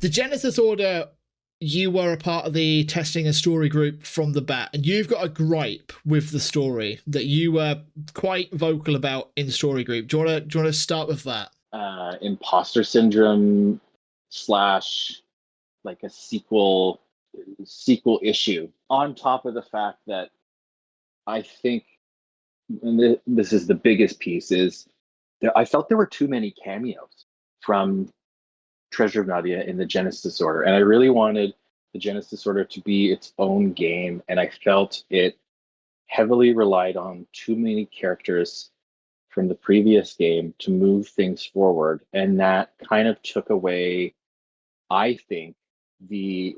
The Genesis Order, you were a part of the testing and story group from the bat, and you've got a gripe with the story that you were quite vocal about in story group. Do you want to start with that? Imposter syndrome slash like a sequel issue on top of the fact that I think, and this is the biggest piece, is that I felt there were too many cameos from Treasure of Nadia in the Genesis Order, and I really wanted the Genesis Order to be its own game, and I felt it heavily relied on too many characters from the previous game to move things forward, and that kind of took away, I think, the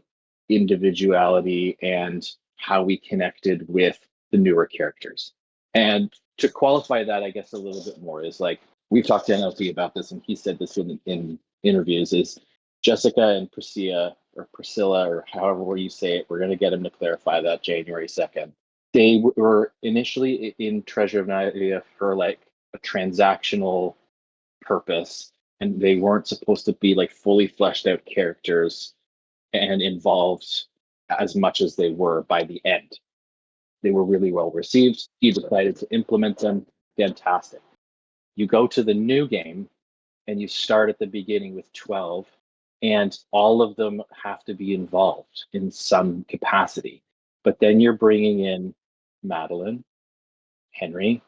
individuality and how we connected with the newer characters. And to qualify that, I guess, a little bit more is like, we've talked to NLP about this, and he said this in interviews, is Jessica and Priscilla, or however you say it, we're going to get him to clarify that January 2nd. They were initially in Treasure of Nadia for like a transactional purpose, and they weren't supposed to be like fully fleshed out characters and involved as much as they were by the end. They were really well received. He decided to implement them. Fantastic. You go to the new game and you start at the beginning with 12, and all of them have to be involved in some capacity. But then you're bringing in Madeline, Henry,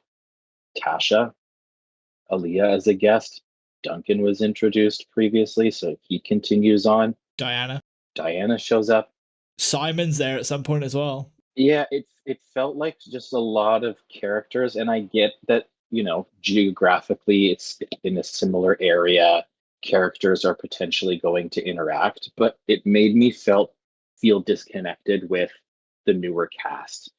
Tasha, Aaliyah as a guest. Duncan was introduced previously, so he continues on. Diana. Diana shows up. Simon's there at some point as well. Yeah, it felt like just a lot of characters, and I get that, geographically it's in a similar area. Characters are potentially going to interact, but it made me feel disconnected with the newer cast.